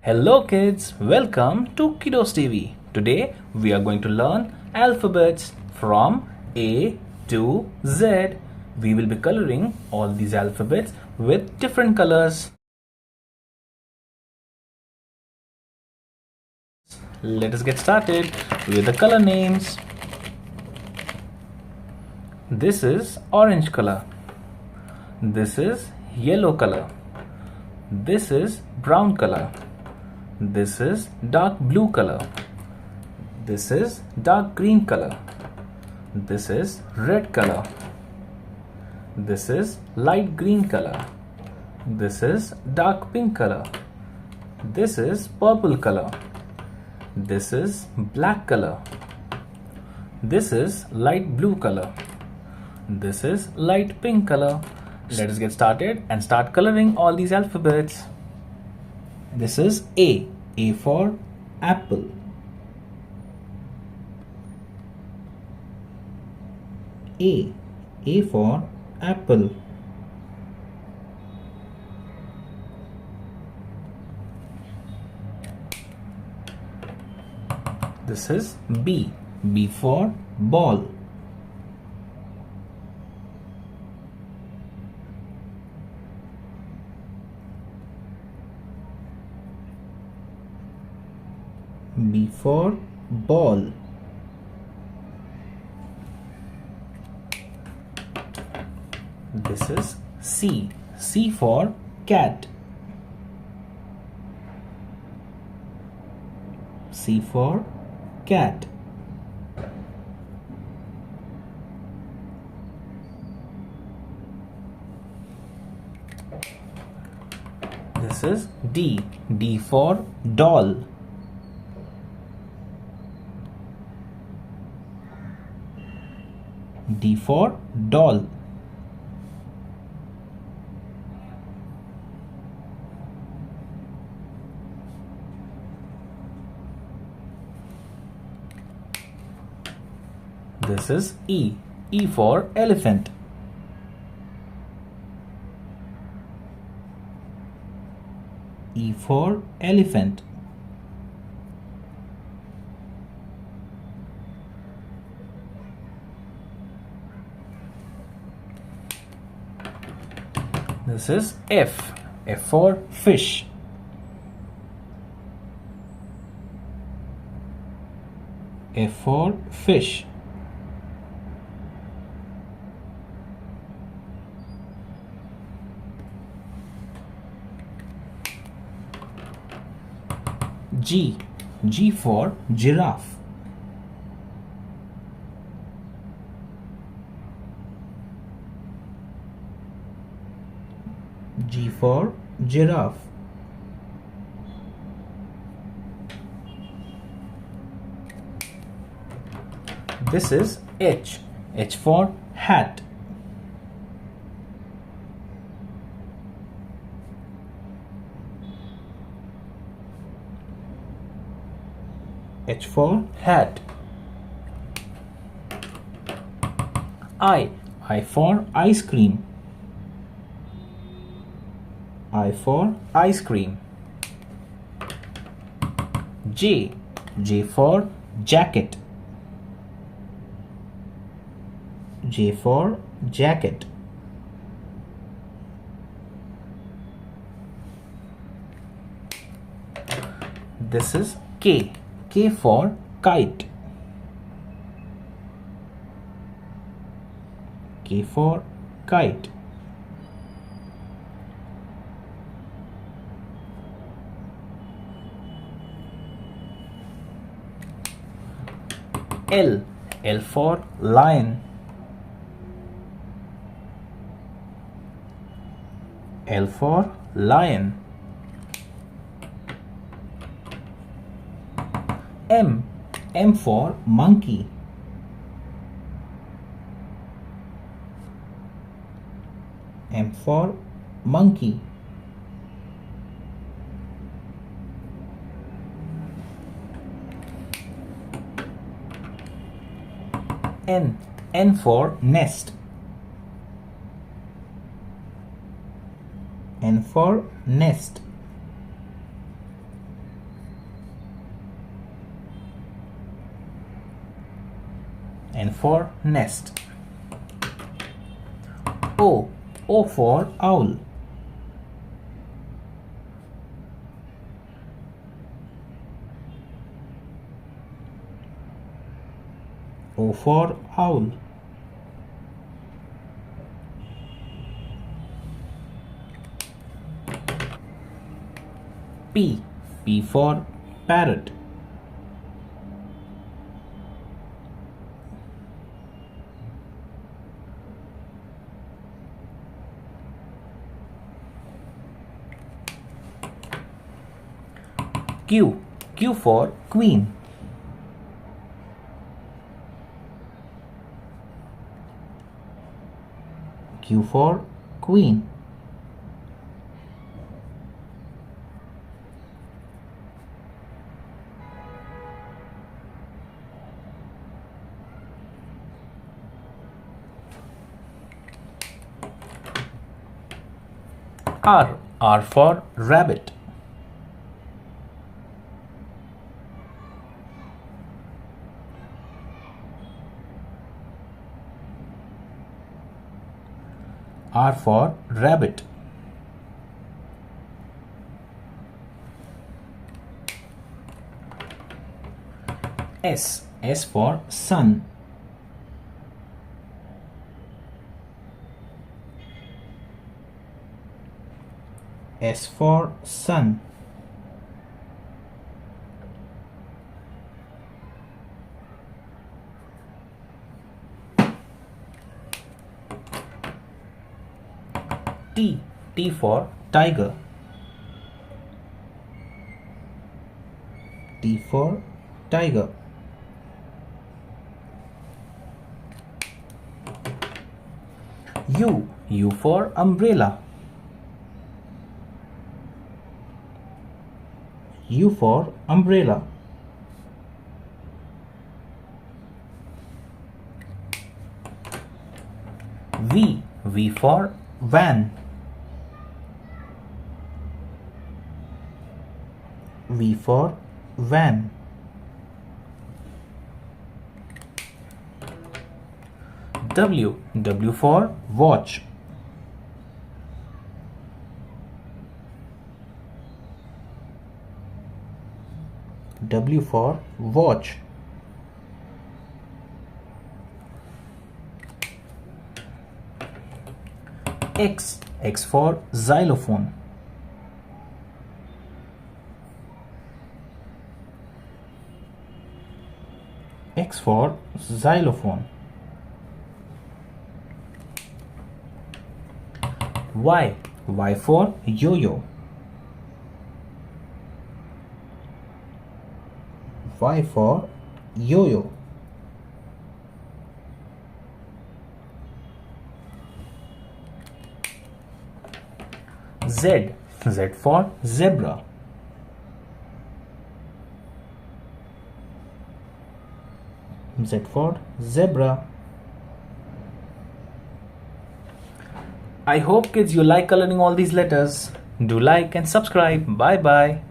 Hello kids, welcome to KiddosTV. Today we are going to learn alphabets from A to Z. We will be coloring all these alphabets with different colors. Let us get started with the color names. This is orange color. This is yellow color. This is brown color. This is dark blue color. This is dark green color. This is red color. This is light green color. This is dark pink color. This is purple color. This is black color. This is light blue color. This is light pink color. Let us get started and start coloring all these alphabets. This is A. A for apple. A. A for apple. This is B. B for ball. B for ball. This is C. C for cat. C for cat. This is D. D for doll. D for doll. This is E. E for elephant. E for elephant. This is F. F for fish. F for fish. G. G for giraffe. G for giraffe. This is H. H for hat. H for hat. I. I for ice cream. I for ice cream. J. J for jacket. J for jacket. This is K. K for kite. K for kite. L. L for lion. L for lion. M. M for monkey. M for monkey. N. N for nest. N for nest. N for nest. O. O for owl. O for owl. P. P for parrot. Q. Q for queen. Q for queen. R. R for rabbit. R for rabbit. S. S for sun. S for sun. T. T for tiger. T for tiger. U. U for umbrella. U for umbrella. V. V for van. V for van. W. W for watch. W for watch. X. X for xylophone. X for xylophone. Y. Y for yo-yo. Y for yo-yo. Z. Z for zebra. Z for zebra. I hope kids you like coloring all these letters. Do like and subscribe. Bye bye.